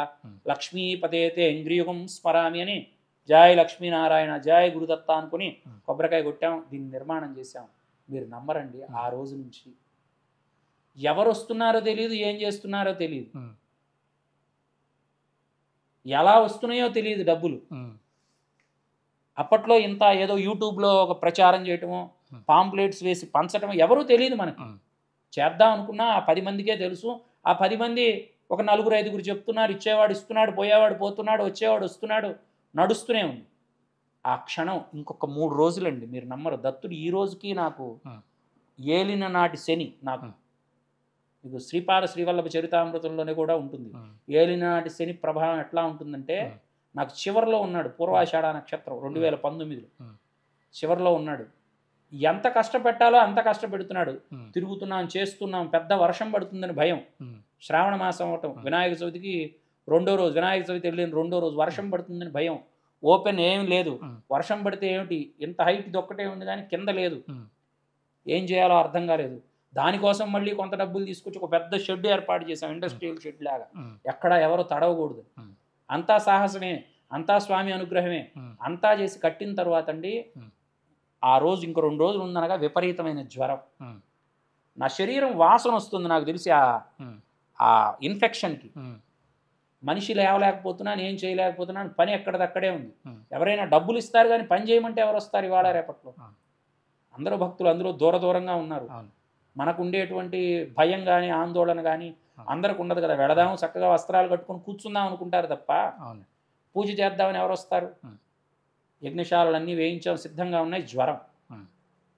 S2: లక్ష్మీపతేతే ఇంద్రియుగం స్మరామి అని జయ లక్ష్మీనారాయణ జయ గురుదత్త అనుకుని కొబ్బరికాయ కొట్టాం. దీన్ని నిర్మాణం చేశాం. మీరు నమ్మరండి, ఆ రోజు నుంచి ఎవరు వస్తున్నారో తెలియదు, ఏం చేస్తున్నారో తెలియదు, ఎలా వస్తున్నాయో తెలియదు డబ్బులు. అప్పట్లో ఇంత ఏదో యూట్యూబ్లో ఒక ప్రచారం చేయటమో పాంప్లెట్స్ వేసి పంచటం ఎవరూ తెలియదు మనకి. చేద్దాం అనుకున్నా ఆ 10 మందికే తెలుసు. ఆ 10 మంది ఒక 4-5 చెప్తున్నారు, ఇచ్చేవాడు ఇస్తున్నాడు, పోయేవాడు పోతున్నాడు, వచ్చేవాడు వస్తున్నాడు, నడుస్తూనే ఉంది. ఆ క్షణం ఇంకొక 3 రోజులండి, మీరు నమ్మరు. దత్తుడు ఈ రోజుకి నాకు ఏలిన నాటి శని, నాకు ఇది శ్రీపాద శ్రీవల్లభ చరితామృతంలోనే కూడా ఉంటుంది. ఏలిన నాటి శని ప్రభావం ఎట్లా ఉంటుందంటే, నాకు చివరిలో ఉన్నాడు, పూర్వాషాఢ నక్షత్రం 2019లో చివరిలో ఉన్నాడు. ఎంత కష్టపెట్టాలో అంత కష్టపెడుతున్నాడు. తిరుగుతున్నాం, చేస్తున్నాం, పెద్ద వర్షం పడుతుందని భయం. శ్రావణ మాసం అవటం, వినాయక చవితికి 2వ రోజు, వినాయక చవితి వెళ్ళిన 2వ రోజు వర్షం పడుతుందని భయం. ఓపెన్ ఏం లేదు, వర్షం పడితే ఏమిటి, ఇంత హైట్ దొక్కటే ఉంది కానీ కింద లేదు. ఏం చేయాలో అర్థం కాలేదు. దానికోసం మళ్ళీ కొంత డబ్బులు తీసుకొచ్చి ఒక పెద్ద షెడ్ ఏర్పాటు చేసాం, ఇండస్ట్రియల్ షెడ్ లాగా. ఎక్కడ ఎవరు తడవకూడదు. అంతా సాహసమే, అంతా స్వామి అనుగ్రహమే. అంతా చేసి కట్టిన తర్వాత అండి, ఆ రోజు ఇంకో 2 రోజులు ఉందనగా విపరీతమైన జ్వరం. నా శరీరం వాసన వస్తుంది నాకు తెలిసి ఆ ఇన్ఫెక్షన్కి. మనిషి లేవలేకపోతున్నాను, ఏం చేయలేకపోతున్నాను, పని ఎక్కడిదక్కడే ఉంది. ఎవరైనా డబ్బులు ఇస్తారు కానీ పని చేయమంటే ఎవరు వస్తారు ఇవాళ రేపట్లో? అందరూ భక్తులు అందులో దూరంగా ఉన్నారు. మనకు ఉండేటువంటి భయం కానీ ఆందోళన కానీ అందరికి ఉండదు కదా. వెళదాము, చక్కగా వస్త్రాలు కట్టుకొని కూర్చుందాం అనుకుంటారు తప్ప పూజ చేద్దామని ఎవరు వస్తారు? యజ్ఞశాలలన్నీ వేయించాం, సిద్ధంగా ఉన్నాయి. జ్వరం.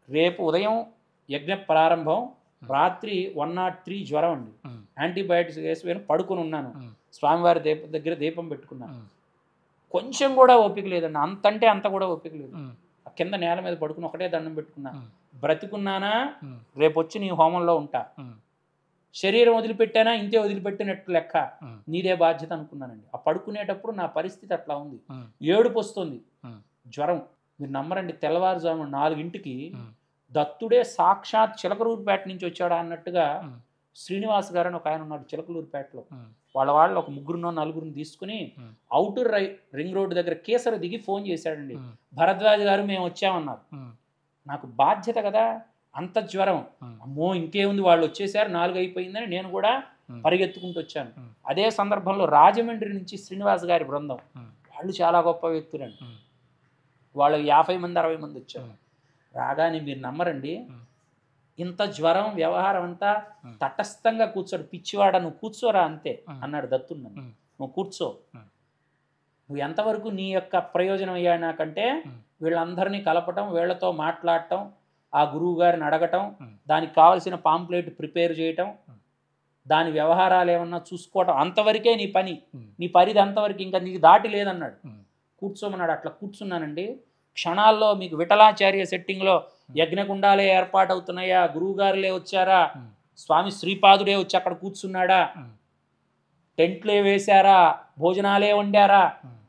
S2: రేపు ఉదయం యజ్ఞ ప్రారంభం, రాత్రి 103 జ్వరం అండి. యాంటీబయాటిక్స్ వేసి పడుకుని ఉన్నాను. స్వామివారి దగ్గర దీపం పెట్టుకున్నాను. కొంచెం కూడా ఓపిక లేదండి, అంతంటే అంత కూడా ఓపిక లేదు. కింద నేల మీద పడుకుని ఒకటే దండం పెట్టుకున్నా, బ్రతికున్నానా రేపు వచ్చి నీ హోమంలో ఉంటా, శరీరం వదిలిపెట్టానా ఇంతే వదిలిపెట్టినట్టు లెక్క, నీదే బాధ్యత అనుకున్నానండి. ఆ పడుకునేటప్పుడు నా పరిస్థితి అట్లా ఉంది. ఏడుపు వస్తుంది, జ్వరం. మీరు నమ్మరండి, తెల్లవారుజాము 4ంటికి దత్తుడే సాక్షాత్ చిలకలూరుపేట నుంచి వచ్చాడా అన్నట్టుగా శ్రీనివాస్ గారు అని ఒక ఆయన ఉన్నాడు చిలకలూరుపేటలో. వాళ్ళు ఒక 3-4 తీసుకుని అవుటర్ రింగ్ రోడ్డు దగ్గర కేసర దిగి ఫోన్ చేశాడండి. భరద్వాజ్ గారు మేము వచ్చామన్నారు. నాకు బాధ్యత కదా, అంత జ్వరం. అమ్మో ఇంకేముంది, వాళ్ళు వచ్చేసారు, 4 అయిపోయిందని నేను కూడా పరిగెత్తుకుంటూ వచ్చాను. అదే సందర్భంలో రాజమండ్రి నుంచి శ్రీనివాస్ గారి బృందం, వాళ్ళు చాలా గొప్ప వ్యక్తులండి. వాళ్ళు 50 మంది 60 మంది వచ్చారు. రాగానే మీరు నమ్మరండి, ఇంత జ్వరం వ్యవహారం అంతా తటస్థంగా కూర్చోడు. పిచ్చివాడ నువ్వు కూర్చోరా అంతే అన్నాడు దత్తుడు నన్ను. నువ్వు కూర్చో, నువ్వు ఎంతవరకు నీ యొక్క ప్రయోజనం అయ్యా నాకంటే వీళ్ళందరినీ కలపటం, వీళ్లతో మాట్లాడటం, ఆ గురువు గారిని అడగటం, దానికి కావలసిన పాంప్లెట్ ప్రిపేర్ చేయటం, దాని వ్యవహారాలు ఏమన్నా చూసుకోవటం, అంతవరకే నీ పని, నీ పరిధి అంతవరకు, ఇంకా నీకు దాటి లేదన్నాడు. కూర్చోమన్నాడు. అట్లా కూర్చున్నానండి. క్షణాల్లో మీకు విఠలాచార్య సెట్టింగ్లో యజ్ఞకుండాలే ఏర్పాటవుతున్నాయా, గురువుగారులే వచ్చారా, స్వామి శ్రీపాదుడే వచ్చి అక్కడ కూర్చున్నాడా, టెంట్లే వేశారా, భోజనాలే వండారా,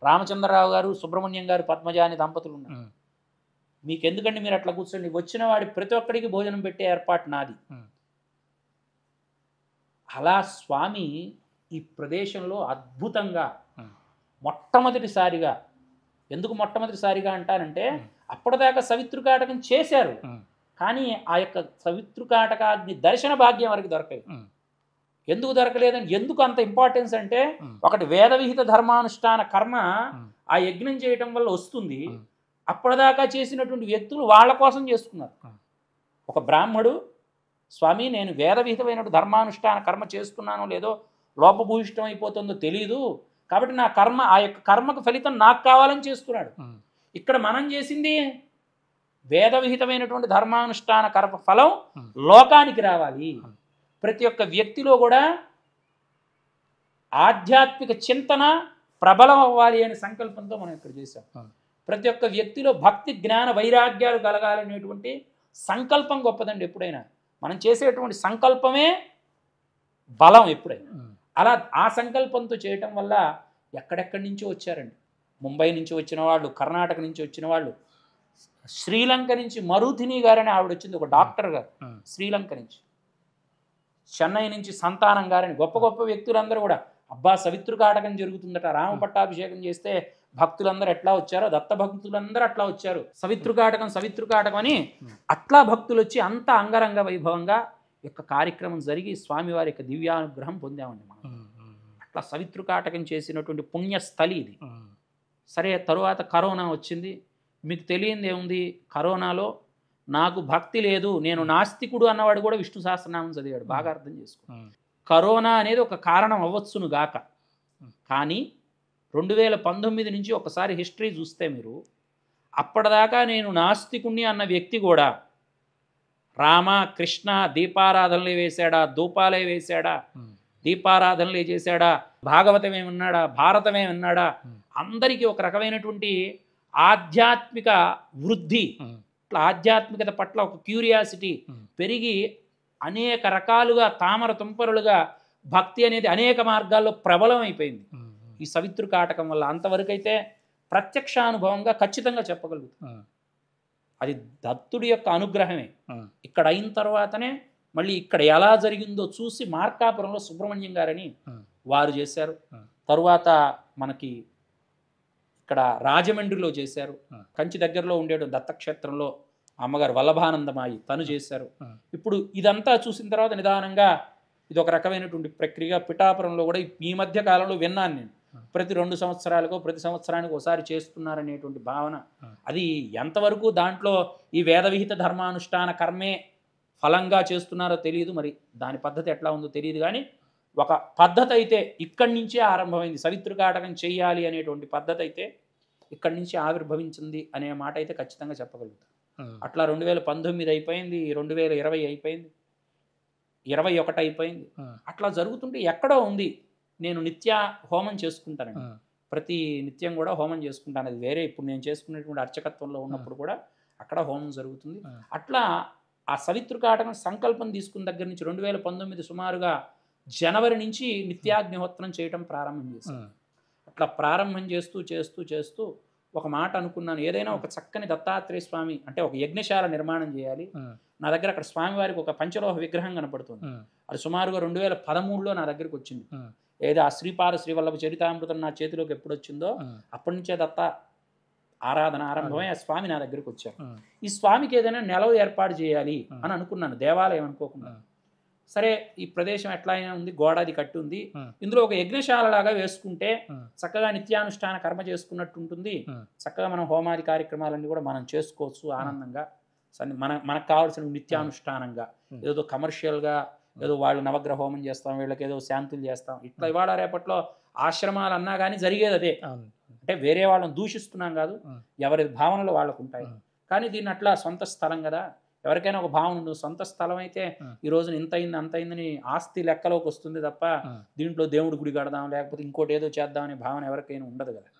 S2: రామచంద్రరావు గారు సుబ్రహ్మణ్యం గారు పద్మజాని దంపతులు ఉన్నారు. మీకెందుకండి మీరు అట్లా కూర్చోండి, వచ్చిన వాడి ప్రతి ఒక్కడికి భోజనం పెట్టే ఏర్పాటు నాది. అలా స్వామి ఈ ప్రదేశంలో అద్భుతంగా మొట్టమొదటిసారిగా, ఎందుకు మొట్టమొదటిసారిగా అంటానంటే అప్పటిదాకా సవితృకాటకం చేశారు కానీ ఆ యొక్క సవితృకాటకాగ్ని దర్శన భాగ్యం వరకు దొరకలేదు. ఎందుకు దొరకలేదని, ఎందుకు అంత ఇంపార్టెన్స్ అంటే, ఒకటి వేద విహిత ధర్మానుష్ఠాన కర్మ ఆ యజ్ఞం చేయటం వల్ల వస్తుంది. అప్పటిదాకా చేసినటువంటి వ్యక్తులు వాళ్ళ కోసం చేసుకున్నారు. ఒక బ్రాహ్మడు, స్వామి నేను వేద విహితమైన ధర్మానుష్ఠాన కర్మ చేస్తున్నానో లేదో, లోపభూయిష్టం అయిపోతుందో తెలియదు, కాబట్టి నా కర్మ, ఆ యొక్క కర్మకు ఫలితం నాకు కావాలని చేస్తున్నాడు. ఇక్కడ మనం చేసింది వేద విహితమైనటువంటి ధర్మానుష్ఠాన కర్మ ఫలం లోకానికి రావాలి. ప్రతి ఒక్క వ్యక్తిలో కూడా ఆధ్యాత్మిక చింతన ప్రబలం అవ్వాలి అనే సంకల్పంతో మనం ఇక్కడ చేశాం. ప్రతి ఒక్క వ్యక్తిలో భక్తి జ్ఞాన వైరాగ్యాలు కలగాలనేటువంటి సంకల్పం గొప్పదండి. ఎప్పుడైనా మనం చేసేటువంటి సంకల్పమే బలం ఎప్పుడైనా. అలా ఆ సంకల్పంతో చేయటం వల్ల ఎక్కడెక్కడి నుంచో వచ్చారండి. ముంబై నుంచి వచ్చిన వాళ్ళు, కర్ణాటక నుంచి వచ్చిన వాళ్ళు, శ్రీలంక నుంచి మరుధిని గారని ఆవిడ వచ్చింది, ఒక డాక్టర్ గారు శ్రీలంక నుంచి. చెన్నై నుంచి సంతానం గారని గొప్ప గొప్ప వ్యక్తులందరూ కూడా, అబ్బా సవితృకాటకం జరుగుతుందట, రామ పట్టాభిషేకం చేస్తే భక్తులందరూ ఎట్లా వచ్చారో, దత్త భక్తులందరూ అట్లా వచ్చారు, సవితృకాటకం అని అట్లా భక్తులు వచ్చి అంత అంగరంగ వైభవంగా యొక్క కార్యక్రమం జరిగి స్వామివారి యొక్క దివ్యానుగ్రహం పొందామండి మనం. అట్లా సవితృకాటకం చేసినటువంటి పుణ్యస్థలి ఇది. సరే, తరువాత కరోనా వచ్చింది. మీకు తెలియంది ఏముంది, కరోనాలో నాకు భక్తి లేదు, నేను నాస్తికుడు అన్నవాడు కూడా విష్ణు సహస్రనామం చదివాడు. బాగా అర్థం చేసుకో. కరోనా అనేది ఒక కారణం అవ్వచ్చును గాక, కానీ 2019 నుంచి ఒకసారి హిస్టరీ చూస్తే మీరు, అప్పటిదాకా నేను నాస్తికుణ్ణి అన్న వ్యక్తి కూడా రామ కృష్ణ దీపారాధనలే వేశాడా, ధూపాలే వేశాడా, దీపారాధనలే చేశాడా, భాగవతమే ఉన్నాడా, భారతమే ఉన్నాడా, అందరికీ ఒక రకమైనటువంటి ఆధ్యాత్మిక వృద్ధి, ఇట్లా ఆధ్యాత్మికత పట్ల ఒక క్యూరియాసిటీ పెరిగి అనేక రకాలుగా తామర తుంపరులుగా భక్తి అనేది అనేక మార్గాల్లో ప్రబలం అయిపోయింది ఈ సవితృకాటకం వల్ల. అంతవరకు అయితే ప్రత్యక్షానుభవంగా ఖచ్చితంగా చెప్పగలుగుతాం అది దత్తుడి యొక్క అనుగ్రహమే. ఇక్కడ అయిన తర్వాతనే మళ్ళీ ఇక్కడ ఎలా జరిగిందో చూసి మార్కాపురంలో సుబ్రహ్మణ్యం గారని వారు చేశారు. తరువాత మనకి ఇక్కడ రాజమండ్రిలో చేశారు. కంచి దగ్గరలో ఉండేడు దత్తక్షేత్రంలో అమ్మగారు వల్లభానందమాయి తను చేశారు. ఇప్పుడు ఇదంతా చూసిన తర్వాత నిదానంగా ఇది ఒక రకమైనటువంటి ప్రక్రియ. పిఠాపురంలో కూడా ఈ మధ్య కాలంలో విన్నాను నేను, ప్రతి 2 సంవత్సరాలకో ప్రతి సంవత్సరానికి ఒకసారి చేస్తున్నారనేటువంటి భావన. అది ఎంతవరకు దాంట్లో ఈ వేదవిహిత ధర్మానుష్ఠాన కర్మే ఫలంగా చేస్తున్నారో తెలియదు, మరి దాని పద్ధతి ఎట్లా ఉందో తెలియదు. కానీ ఒక పద్ధతి అయితే ఇక్కడి నుంచే ఆరంభమైంది. సవితృకాటకం చెయ్యాలి అనేటువంటి పద్ధతి అయితే ఇక్కడి నుంచి ఆవిర్భవించింది అనే మాట అయితే ఖచ్చితంగా చెప్పగలుగుతాం. అట్లా 2019 అయిపోయింది, 2020 అయిపోయింది, 21 అయిపోయింది. అట్లా జరుగుతుంటే ఎక్కడో ఉంది. నేను నిత్య హోమం చేసుకుంటానండి, ప్రతి నిత్యం కూడా హోమం చేసుకుంటాను. అది వేరే ఇప్పుడు నేను చేసుకునేటువంటి అర్చకత్వంలో ఉన్నప్పుడు కూడా అక్కడ హోమం జరుగుతుంది. అట్లా ఆ సవితృకాటకం సంకల్పం తీసుకున్న దగ్గర నుంచి 2019 సుమారుగా జనవరి నుంచి నిత్యాగ్నిహోత్రం చేయటం ప్రారంభం చేశాను. అట్లా ప్రారంభం చేస్తూ చేస్తూ చేస్తూ ఒక మాట అనుకున్నాను, ఏదైనా ఒక చక్కని దత్తాత్రేయ స్వామి అంటే ఒక యజ్ఞశాల నిర్మాణం చేయాలి. నా దగ్గర అక్కడ స్వామివారికి ఒక పంచలోహ విగ్రహం కనపడుతుంది. అది సుమారుగా 2013లో నా దగ్గరికి వచ్చింది. ఏదో ఆ శ్రీపాద శ్రీవల్లభ చరితామృతం నా చేతిలోకి ఎప్పుడు వచ్చిందో అప్పటి నుంచే దత్త ఆరాధన ఆరంభమై ఆ స్వామి నా దగ్గరికి వచ్చారు. ఈ స్వామికి ఏదైనా నెలవు ఏర్పాటు చేయాలి అని అనుకున్నాను, దేవాలయం అనుకోకుండా. సరే, ఈ ప్రదేశం ఎట్లా అయినా ఉంది, గోడాది కట్టి ఉంది, ఇందులో ఒక యజ్ఞశాల లాగా వేసుకుంటే చక్కగా నిత్యానుష్ఠాన కర్మ చేసుకున్నట్టు ఉంటుంది, చక్కగా మనం హోమాది కార్యక్రమాలన్నీ కూడా మనం చేసుకోవచ్చు ఆనందంగా, మనకు కావాల్సిన నిత్యానుష్ఠానంగా. ఏదో కమర్షియల్గా ఏదో వాళ్ళు నవగ్రహ హోమం చేస్తాం, వీళ్ళకి ఏదో శాంతులు చేస్తాం, ఇట్లా ఇవాళ రేపట్లో ఆశ్రమాలు అన్నా కానీ జరిగేది అదే. అంటే వేరే వాళ్ళని దూషిస్తున్నాం కాదు, ఎవరి భావనలు వాళ్ళకు ఉంటాయి. కానీ దీన్ని అట్లా సొంత స్థలం కదా, ఎవరికైనా ఒక భావన ఉంది. సొంత స్థలం అయితే ఈ రోజున ఇంత అయింది అంత అయిందని ఆస్తి లెక్కలోకి వస్తుంది తప్ప దీంట్లో దేవుడి గుడి కడదాం లేకపోతే ఇంకోటి ఏదో చేద్దాం అనే భావన ఎవరికైనా ఉండదు కదా.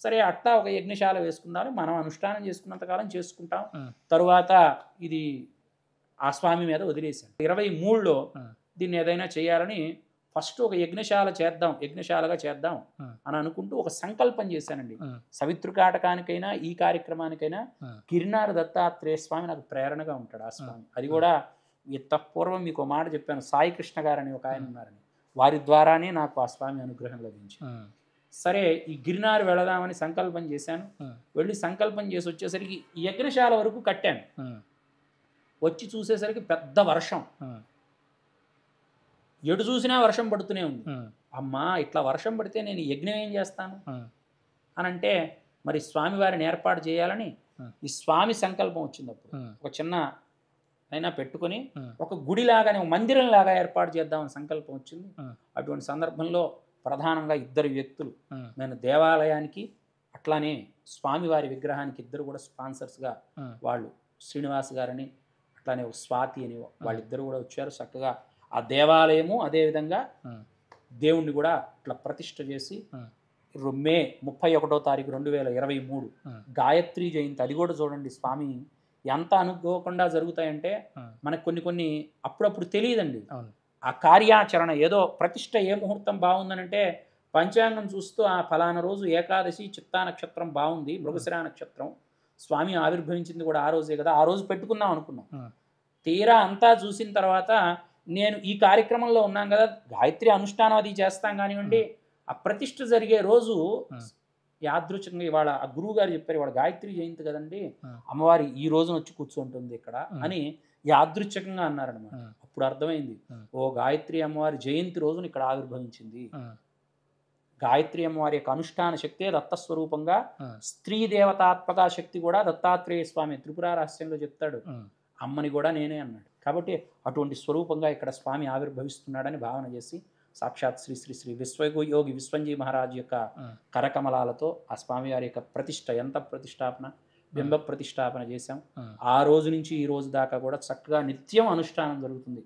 S2: సరే, అట్లా ఒక యజ్ఞశాల వేసుకుందాం, మనం అనుష్ఠానం చేసుకున్నంతకాలం చేసుకుంటాం. తరువాత ఇది ఆ స్వామి మీద వదిలేశాను. 23లో దీన్ని ఏదైనా చేయాలని ఫస్ట్ ఒక యజ్ఞశాలగా చేద్దాం అని అనుకుంటూ ఒక సంకల్పం చేశానండి. సవితృకాటకానికైనా ఈ కార్యక్రమానికైనా గిరినార దత్తాత్రేయ స్వామి నాకు ప్రేరణగా ఉంటాడు. ఆ స్వామి అది కూడా పూర్వం మీకు మాట చెప్పాను, సాయి కృష్ణ గారని ఒక ఆయన ఉన్నారని, వారి ద్వారానే నాకు ఆ స్వామి అనుగ్రహం లభించింది. సరే, ఈ గిరినారు వెళదామని సంకల్పం చేశాను. వెళ్ళి సంకల్పం చేసి వచ్చేసరికి ఈ యజ్ఞశాల వరకు కట్టాను. వచ్చి చూసేసరికి పెద్ద వర్షం, ఎటు చూసినా వర్షం పడుతూనే ఉంది. అమ్మా, ఇట్లా వర్షం పడితే నేను యజ్ఞం ఏం చేస్తాను అని అంటే, మరి స్వామివారిని ఏర్పాటు చేయాలని ఈ స్వామి సంకల్పం వచ్చింది. అప్పుడు ఒక చిన్న అయినా పెట్టుకొని ఒక గుడిలాగానే మందిరం లాగా ఏర్పాటు చేద్దామని సంకల్పం వచ్చింది. అటువంటి సందర్భంలో ప్రధానంగా 2 వ్యక్తులు, నేను దేవాలయానికి అట్లానే స్వామివారి విగ్రహానికి ఇద్దరు కూడా స్పాన్సర్స్గా, వాళ్ళు శ్రీనివాస్ గారని అట్లానే స్వాతి అని వాళ్ళిద్దరు కూడా వచ్చారు. చక్కగా ఆ దేవాలయము అదేవిధంగా దేవుణ్ణి కూడా ఇట్లా ప్రతిష్ఠ చేసి మే 31వ తారీఖు 2023 గాయత్రి జయంతి, అది కూడా చూడండి స్వామి ఎంత అనుకోకుండా జరుగుతాయంటే మనకు కొన్ని కొన్ని అప్పుడప్పుడు తెలియదండి.
S1: అవును.
S2: ఆ కార్యాచరణ ఏదో ప్రతిష్ట ఏ ముహూర్తం బాగుందనంటే పంచాంగం చూస్తూ ఆ ఫలానా రోజు ఏకాదశి చిత్తా నక్షత్రం బాగుంది, మృగశిర నక్షత్రం, స్వామి ఆవిర్భవించింది కూడా ఆ రోజే కదా, ఆ రోజు పెట్టుకుందాం అనుకున్నాం. తీరా అంతా చూసిన తర్వాత నేను ఈ కార్యక్రమంలో ఉన్నాను కదా, గాయత్రి అనుష్ఠానం అది చేస్తాం కానివ్వండి, ఆ ప్రతిష్ఠ జరిగే రోజు యాదృచ్ఛికంగా ఇవాళ ఆ గురువు గారు చెప్పారు, ఇవాళ గాయత్రి జయంతి కదండి, అమ్మవారి ఈ రోజున వచ్చి కూర్చుంటుంది ఇక్కడ అని యాదృచ్ఛికంగా అన్నారనమాట. అప్పుడు అర్థమైంది, ఓ గాయత్రి అమ్మవారి జయంతి రోజున ఇక్కడ ఆవిర్భవించింది. గాయత్రి అమ్మవారి యొక్క అనుష్ఠాన శక్తే దత్తస్వరూపంగా, స్త్రీ దేవతాత్మక శక్తి కూడా దత్తాత్రేయ స్వామి త్రిపుర రహస్యంలో చెప్తాడు, అమ్మని కూడా నేనే అన్నాడు. కాబట్టి అటువంటి స్వరూపంగా ఇక్కడ స్వామి ఆవిర్భవిస్తున్నాడని భావన చేసి సాక్షాత్ శ్రీ శ్రీ శ్రీ విశ్వయోగి విశ్వంజీ మహారాజ్ యొక్క కరకమలాలతో ఆ స్వామివారి యొక్క ప్రతిష్ట, ఎంత ప్రతిష్టాపన, బింబ ప్రతిష్టాపన చేశాం. ఆ రోజు నుంచి ఈ రోజు దాకా కూడా చక్కగా నిత్యం అనుష్ఠానం జరుగుతుంది.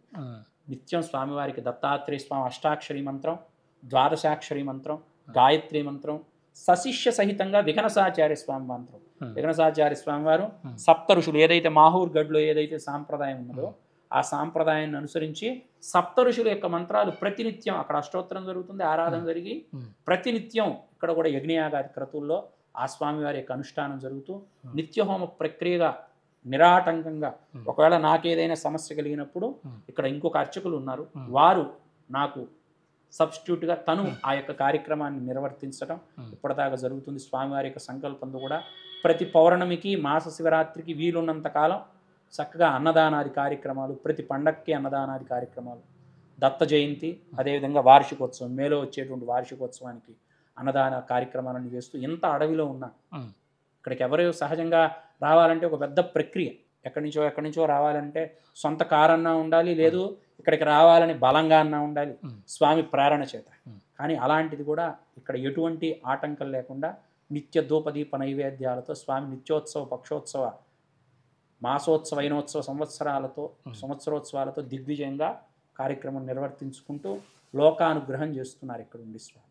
S2: నిత్యం స్వామివారికి దత్తాత్రేయ స్వామి అష్టాక్షరి మంత్రం, ద్వాదశాక్షరి మంత్రం, గాయత్రి మంత్రం, సశిష్య సహితంగా విఘనసాచార్య స్వామి మంత్రం. విఘనసాచార్య స్వామి వారు సప్త ఋషులు ఏదైతే మాహూర్ గఢ్లో ఏదైతే సాంప్రదాయం ఉన్నదో ఆ సాంప్రదాయాన్ని అనుసరించి సప్త ఋషుల యొక్క మంత్రాలు ప్రతినిత్యం అక్కడ అష్టోత్తరం జరుగుతుంది, ఆరాధన జరిగి ప్రతినిత్యం ఇక్కడ కూడా యజ్ఞయాగాది క్రతువుల్లో ఆ స్వామివారి యొక్క అనుష్ఠానం జరుగుతూ నిత్యహోమ ప్రక్రియగా నిరాటంకంగా, ఒకవేళ నాకేదైనా సమస్య కలిగినప్పుడు ఇక్కడ ఇంకొక అర్చకులు ఉన్నారు, వారు నాకు సబ్స్టిట్యూట్గా తను ఆ యొక్క కార్యక్రమాన్ని నిర్వర్తించడం ఇప్పటిదాకా జరుగుతుంది. స్వామివారి యొక్క సంకల్పంతో కూడా ప్రతి పౌర్ణమికి, మాస శివరాత్రికి వీలున్నంత కాలం చక్కగా అన్నదానాది కార్యక్రమాలు, ప్రతి పండక్కి అన్నదానాది కార్యక్రమాలు, దత్త జయంతి, అదేవిధంగా వార్షికోత్సవం, మేలో వచ్చేటువంటి వార్షికోత్సవానికి అన్నదాన కార్యక్రమాలను చేస్తూ ఎంత అడవిలో ఉన్నా ఇక్కడికి ఎవరు సహజంగా రావాలంటే ఒక పెద్ద ప్రక్రియ, ఎక్కడి నుంచో రావాలంటే సొంత కారన్నా ఉండాలి, లేదు ఇక్కడికి రావాలని బలంగా అన్నా ఉండాలి, స్వామి ప్రేరణ చేత. కానీ అలాంటిది కూడా ఇక్కడ ఎటువంటి ఆటంకం లేకుండా నిత్య ధూపదీప నైవేద్యాలతో స్వామి నిత్యోత్సవ, పక్షోత్సవ, మాసోత్సవ, అయినోత్సవ సంవత్సరోత్సవాలతో దిగ్విజయంగా కార్యక్రమం నిర్వర్తించుకుంటూ లోకానుగ్రహం చేస్తున్నారు ఇక్కడ ఉండి స్వామి.